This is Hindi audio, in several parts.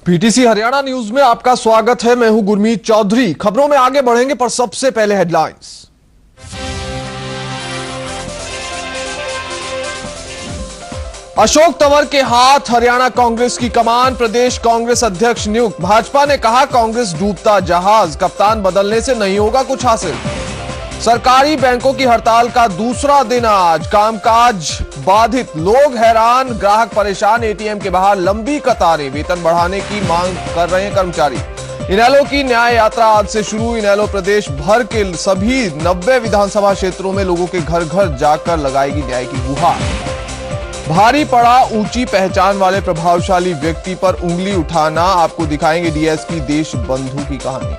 पीटीसी हरियाणा न्यूज में आपका स्वागत है। मैं हूं गुरमीत चौधरी। खबरों में आगे बढ़ेंगे, पर सबसे पहले हेडलाइंस। अशोक तंवर के हाथ हरियाणा कांग्रेस की कमान, प्रदेश कांग्रेस अध्यक्ष नियुक्त। भाजपा ने कहा, कांग्रेस डूबता जहाज, कप्तान बदलने से नहीं होगा कुछ हासिल। सरकारी बैंकों की हड़ताल का दूसरा दिन आज, कामकाज बाधित, लोग हैरान, ग्राहक परेशान, एटीएम के बाहर लंबी कतारें, वेतन बढ़ाने की मांग कर रहे हैं कर्मचारी। इनेलो की न्याय यात्रा आज से शुरू। इनेलो प्रदेश भर के सभी 90 विधानसभा क्षेत्रों में लोगों के घर घर जाकर लगाएगी न्याय की गुहार। भारी पड़ा ऊंची पहचान वाले प्रभावशाली व्यक्ति पर उंगली उठाना, आपको दिखाएंगे डीएसपी देशबंधु की कहानी।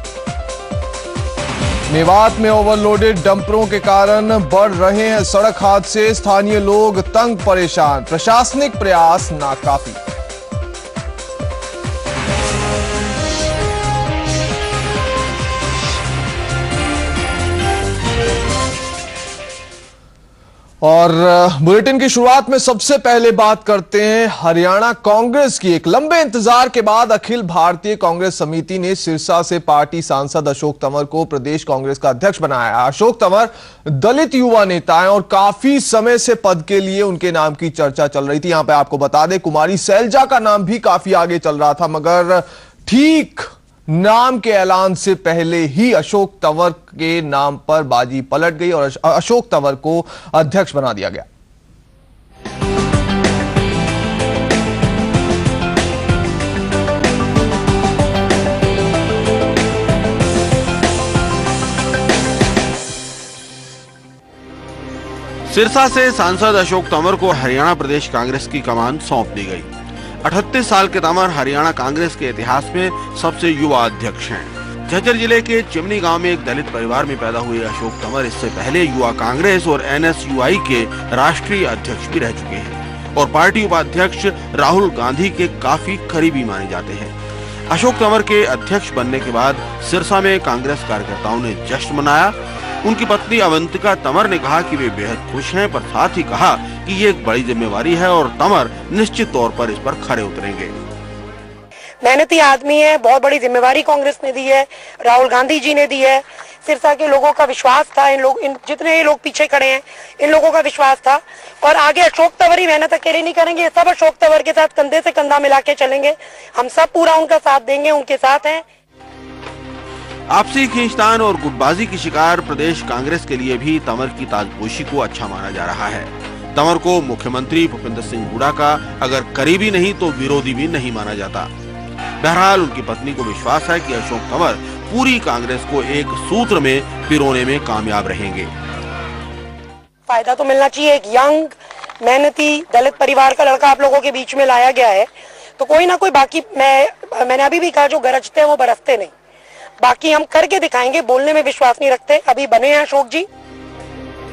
मेवात में ओवरलोडेड डंपरों के कारण बढ़ रहे हैं सड़क हादसे, स्थानीय लोग तंग परेशान, प्रशासनिक प्रयास नाकाफी। और बुलेटिन की शुरुआत में सबसे पहले बात करते हैं हरियाणा कांग्रेस की। एक लंबे इंतजार के बाद अखिल भारतीय कांग्रेस समिति ने सिरसा से पार्टी सांसद अशोक तंवर को प्रदेश कांग्रेस का अध्यक्ष बनाया। अशोक तंवर दलित युवा नेता हैं और काफी समय से पद के लिए उनके नाम की चर्चा चल रही थी। यहां पे आपको बता दें, कुमारी सैलजा का नाम भी काफी आगे चल रहा था, मगर ठीक नाम के ऐलान से पहले ही अशोक तंवर के नाम पर बाजी पलट गई और अशोक तंवर को अध्यक्ष बना दिया गया। सिरसा से सांसद अशोक तंवर को हरियाणा प्रदेश कांग्रेस की कमान सौंप दी गई। 38 साल के तंवर हरियाणा कांग्रेस के इतिहास में सबसे युवा अध्यक्ष हैं। झज्जर जिले के चिमनी गांव में एक दलित परिवार में पैदा हुए अशोक तंवर इससे पहले युवा कांग्रेस और एनएसयूआई के राष्ट्रीय अध्यक्ष भी रह चुके हैं और पार्टी उपाध्यक्ष राहुल गांधी के काफी करीबी माने जाते हैं। अशोक तंवर के अध्यक्ष बनने के बाद सिरसा में कांग्रेस कार्यकर्ताओं ने जश्न मनाया। उनकी पत्नी अवंतिका तंवर ने कहा कि वे बेहद खुश हैं, पर साथ ही कहा कि ये एक बड़ी जिम्मेवारी है और तंवर निश्चित तौर पर इस पर खरे उतरेंगे। मेहनती आदमी है, बहुत बड़ी जिम्मेवारी कांग्रेस ने दी है, राहुल गांधी जी ने दी है। सिरसा के लोगों का विश्वास था, जितने ये लोग पीछे खड़े हैं, इन लोगों का विश्वास था और आगे अशोक तंवर ही मेहनत अकेले नहीं करेंगे, सब अशोक तंवर के साथ कंधे से कंधा मिला के चलेंगे। हम सब पूरा उनका साथ देंगे, उनके साथ हैं। आपसी खींचतान और गुटबाजी की शिकार प्रदेश कांग्रेस के लिए भी तंवर की ताजपोशी को अच्छा माना जा रहा है। तंवर को मुख्यमंत्री भूपेंद्र सिंह हुड्डा का अगर करीबी नहीं तो विरोधी भी नहीं माना जाता। बहरहाल उनकी पत्नी को विश्वास है कि अशोक तंवर पूरी कांग्रेस को एक सूत्र में पिरोने में कामयाब रहेंगे। फायदा तो मिलना चाहिए। एक यंग मेहनती दलित परिवार का लड़का आप लोगों के बीच में लाया गया है, तो कोई ना कोई, बाकी मैंने अभी भी कहा, जो गरजते हैं वो बरसते नहीं। बाकी हम करके दिखाएंगे, बोलने में विश्वास नहीं रखते। अभी बने हैं अशोक जी।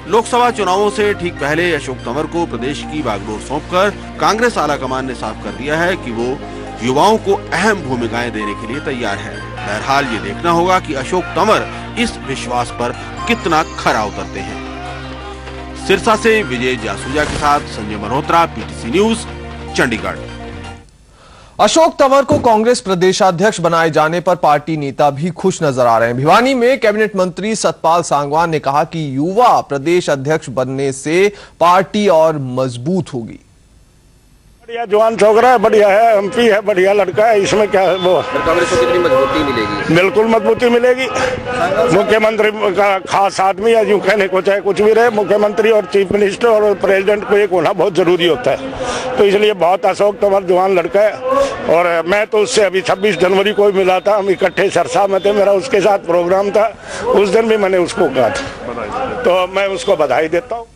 लोकसभा चुनावों से ठीक पहले अशोक तंवर को प्रदेश की बागडोर सौंपकर कांग्रेस आलाकमान ने साफ कर दिया है कि वो युवाओं को अहम भूमिकाएं देने के लिए तैयार है। बहरहाल ये देखना होगा कि अशोक तंवर इस विश्वास पर कितना खरा उतरते हैं। सिरसा से विजय जासूजा के साथ संजय मल्होत्रा, पीटीसी न्यूज, चंडीगढ़। अशोक तंवर को कांग्रेस प्रदेशाध्यक्ष बनाए जाने पर पार्टी नेता भी खुश नजर आ रहे हैं। भिवानी में कैबिनेट मंत्री सतपाल सांगवान ने कहा कि युवा प्रदेश अध्यक्ष बनने से पार्टी और मजबूत होगी। बढ़िया जवान छोकरा है, बढ़िया है, एमपी है, बढ़िया लड़का है, इसमें क्या है। वो कांग्रेस को कितनी मजबूती मिलेगी? बिल्कुल मजबूती मिलेगी। मुख्यमंत्री का खास आदमी है, यूं कहने को चाहे कुछ भी रहे, मुख्यमंत्री और चीफ मिनिस्टर और प्रेसिडेंट को एक होना बहुत जरूरी होता है। तो इसलिए बहुत अशोक तंवर जवान लड़का है और मैं तो उससे अभी 26 जनवरी को मिला था। हम इकट्ठे सिरसा में थे, मेरा उसके साथ प्रोग्राम था। उस दिन भी मैंने उसको कहा था, तो मैं उसको बधाई देता हूँ।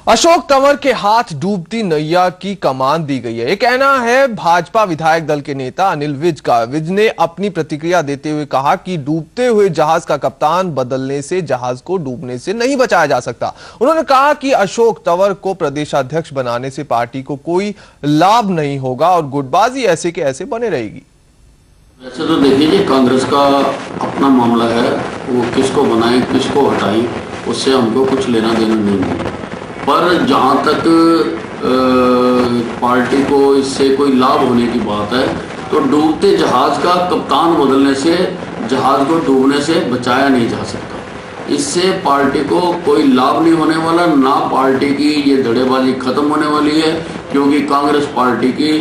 अशोक तंवर के हाथ डूबती नैया की कमान दी गई है, ये कहना है भाजपा विधायक दल के नेता अनिल विज का। विज ने अपनी प्रतिक्रिया देते हुए कहा कि डूबते हुए जहाज का कप्तान बदलने से जहाज को डूबने से नहीं बचाया जा सकता। उन्होंने कहा कि अशोक तंवर को प्रदेशाध्यक्ष बनाने से पार्टी को कोई लाभ नहीं होगा और गुटबाजी ऐसे के ऐसे बने रहेगी। वैसे तो देखिए, कांग्रेस का अपना मामला है, वो किसको बनाए किसको हटाए उससे हमको कुछ लेना देना नहीं है। पर जहाँ तक पार्टी को इससे कोई लाभ होने की बात है तो डूबते जहाज का कप्तान बदलने से जहाज को डूबने से बचाया नहीं जा सकता। इससे पार्टी को कोई लाभ नहीं होने वाला, ना पार्टी की ये धड़ेबाजी खत्म होने वाली है, क्योंकि कांग्रेस पार्टी की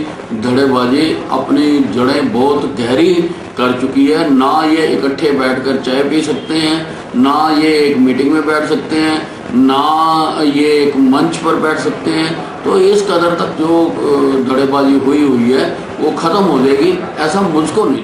धड़ेबाजी अपनी जड़ें बहुत गहरी कर चुकी है। ना ये इकट्ठे बैठकर चाय पी सकते हैं, ना ये एक मीटिंग में बैठ सकते हैं, ना ये एक मंच पर बैठ सकते हैं। तो इस कदर तक जो धड़ेबाजी हुई है वो खत्म हो जाएगी, ऐसा मुझको नहीं।